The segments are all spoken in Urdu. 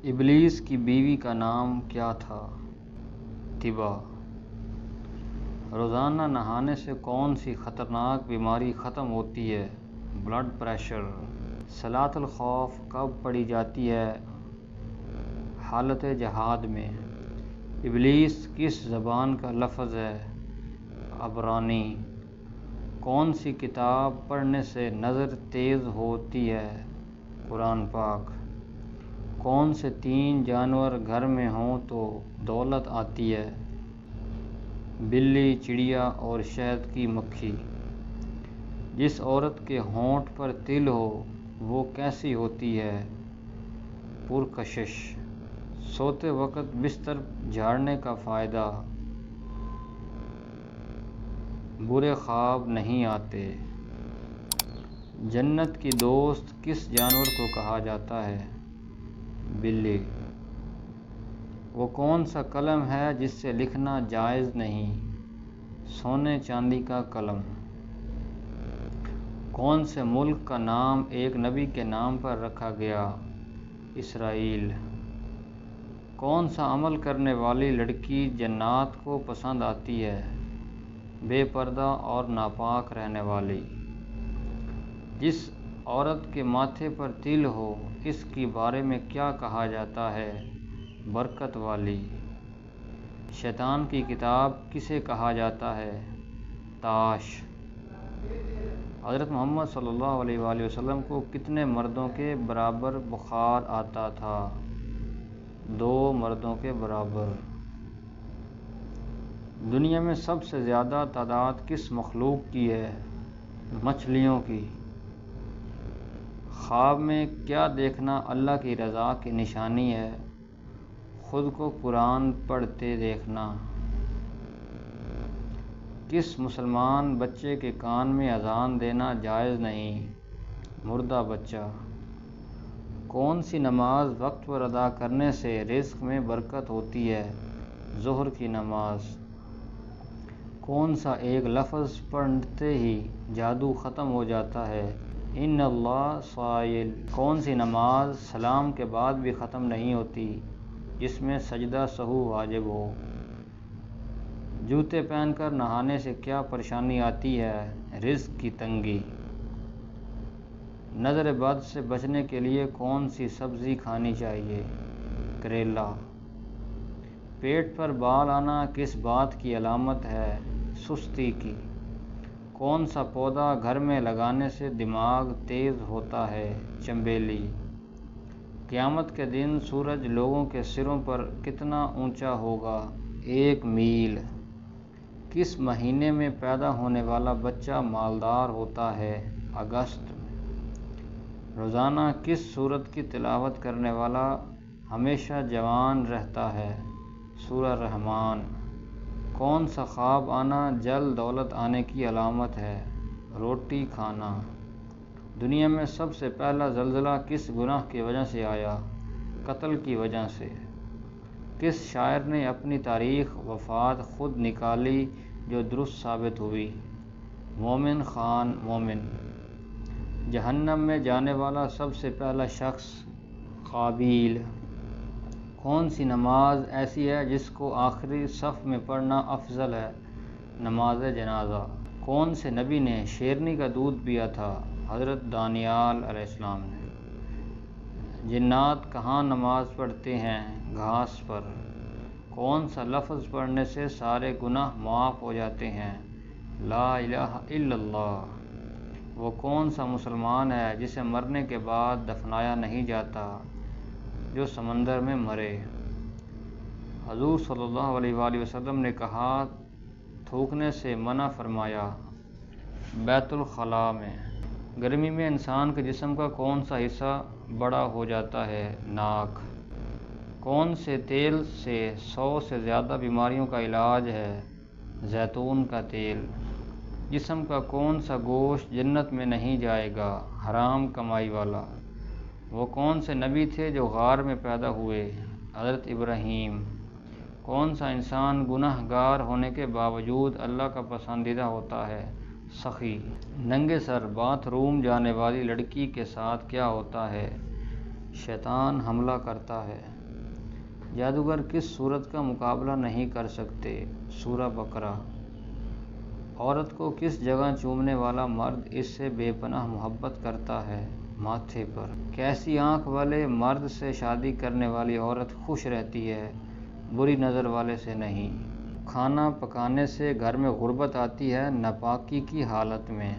ابلیس کی بیوی کا نام کیا تھا؟ طبا۔ روزانہ نہانے سے کون سی خطرناک بیماری ختم ہوتی ہے؟ Blood pressure. صلاۃ الخوف کب پڑھی جاتی ہے؟ حالت جہاد میں۔ ابلیس کس زبان کا لفظ ہے؟ عبرانی۔ کون سی کتاب پڑھنے سے نظر تیز ہوتی ہے؟ قرآن پاک۔ کون سے 3 جانور گھر میں ہوں تو دولت آتی ہے؟ بلی، چڑیا اور شہد کی مکھی۔ جس عورت کے ہونٹ پر تل ہو وہ کیسی ہوتی ہے؟ پرکشش۔ سوتے وقت بستر جھاڑنے کا فائدہ؟ برے خواب نہیں آتے۔ جنت کی دوست کس جانور کو کہا جاتا ہے؟ بلی۔ وہ کون سا قلم ہے جس سے لکھنا جائز نہیں؟ سونے چاندی کا قلم۔ کون سے ملک کا نام ایک نبی کے نام پر رکھا گیا؟ اسرائیل۔ کون سا عمل کرنے والی لڑکی جنات کو پسند آتی ہے؟ بے پردہ اور ناپاک رہنے والی۔ جس عورت کے ماتھے پر تل ہو اس کے بارے میں کیا کہا جاتا ہے؟ برکت والی۔ شیطان کی کتاب کسے کہا جاتا ہے؟ تاش۔ حضرت محمد صلی اللہ علیہ وآلہ وسلم کو کتنے مردوں کے برابر بخار آتا تھا؟ 2 مردوں کے برابر۔ دنیا میں سب سے زیادہ تعداد کس مخلوق کی ہے؟ مچھلیوں کی۔ خواب میں کیا دیکھنا اللہ کی رضا کی نشانی ہے؟ خود کو قرآن پڑھتے دیکھنا۔ کس مسلمان بچے کے کان میں اذان دینا جائز نہیں؟ مردہ بچہ۔ کون سی نماز وقت پر ادا کرنے سے رزق میں برکت ہوتی ہے؟ ظہر کی نماز۔ کون سا ایک لفظ پڑھتے ہی جادو ختم ہو جاتا ہے؟ ان اللہ صائل۔ کون سی نماز سلام کے بعد بھی ختم نہیں ہوتی جس میں سجدہ سہو واجب ہو؟ جوتے پہن کر نہانے سے کیا پریشانی آتی ہے؟ رزق کی تنگی۔ نظر بد سے بچنے کے لیے کون سی سبزی کھانی چاہیے؟ کریلا۔ پیٹ پر بال آنا کس بات کی علامت ہے؟ سستی کی۔ کون سا پودا گھر میں لگانے سے دماغ تیز ہوتا ہے؟ چنبیلی۔ قیامت کے دن سورج لوگوں کے سروں پر کتنا اونچا ہوگا؟ 1 میل۔ کس مہینے میں پیدا ہونے والا بچہ مالدار ہوتا ہے؟ اگست میں۔ روزانہ کس سورت کی تلاوت کرنے والا ہمیشہ جوان رہتا ہے؟ سورہ رحمان۔ کون سا خواب آنا جلد دولت آنے کی علامت ہے؟ روٹی کھانا۔ دنیا میں سب سے پہلا زلزلہ کس گناہ کی وجہ سے آیا؟ قتل کی وجہ سے۔ کس شاعر نے اپنی تاریخ وفات خود نکالی جو درست ثابت ہوئی؟ مومن خان مومن۔ جہنم میں جانے والا سب سے پہلا شخص؟ قابیل۔ کون سی نماز ایسی ہے جس کو آخری صف میں پڑھنا افضل ہے؟ نماز جنازہ۔ کون سے نبی نے شیرنی کا دودھ پیا تھا؟ حضرت دانیال علیہ السلام نے۔ جنات کہاں نماز پڑھتے ہیں؟ گھاس پر۔ کون سا لفظ پڑھنے سے سارے گناہ معاف ہو جاتے ہیں؟ لا الہ الا اللہ۔ وہ کون سا مسلمان ہے جسے مرنے کے بعد دفنایا نہیں جاتا؟ جو سمندر میں مرے۔ حضور صلی اللہ علیہ وآلہ وسلم نے کہا تھوکنے سے منع فرمایا؟ بیت الخلاء میں۔ گرمی میں انسان کے جسم کا کون سا حصہ بڑا ہو جاتا ہے؟ ناک۔ کون سے تیل سے 100 سے زیادہ بیماریوں کا علاج ہے؟ زیتون کا تیل۔ جسم کا کون سا گوشت جنت میں نہیں جائے گا؟ حرام کمائی والا۔ وہ کون سے نبی تھے جو غار میں پیدا ہوئے؟ حضرت ابراہیم۔ کون سا انسان گناہ گار ہونے کے باوجود اللہ کا پسندیدہ ہوتا ہے؟ سخی۔ ننگے سر باتھ روم جانے والی لڑکی کے ساتھ کیا ہوتا ہے؟ شیطان حملہ کرتا ہے۔ جادوگر کس صورت کا مقابلہ نہیں کر سکتے؟ سورہ بقرہ۔ عورت کو کس جگہ چومنے والا مرد اس سے بے پناہ محبت کرتا ہے؟ ماتھے پر۔ کیسی آنکھ والے مرد سے شادی کرنے والی عورت خوش رہتی ہے؟ بری نظر والے سے نہیں۔ کھانا پکانے سے گھر میں غربت آتی ہے ناپاکی کی حالت میں۔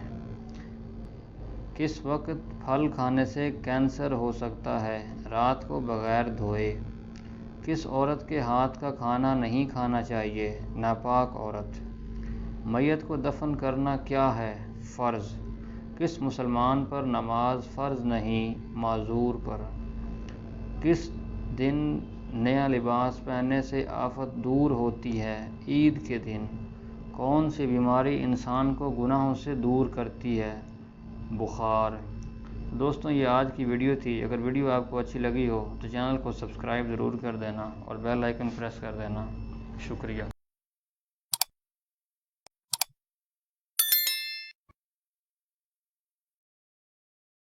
کس وقت پھل کھانے سے کینسر ہو سکتا ہے؟ رات کو بغیر دھوئے۔ کس عورت کے ہاتھ کا کھانا نہیں کھانا چاہیے؟ ناپاک عورت۔ میت کو دفن کرنا کیا ہے؟ فرض۔ کس مسلمان پر نماز فرض نہیں، معذور پر؟ کس دن نیا لباس پہننے سے آفت دور ہوتی ہے؟ عید کے دن۔ کون سی بیماری انسان کو گناہوں سے دور کرتی ہے؟ بخار۔ دوستوں یہ آج کی ویڈیو تھی۔ اگر ویڈیو آپ کو اچھی لگی ہو تو چینل کو سبسکرائب ضرور کر دینا اور بیل آئیکن پریس کر دینا۔ شکریہ۔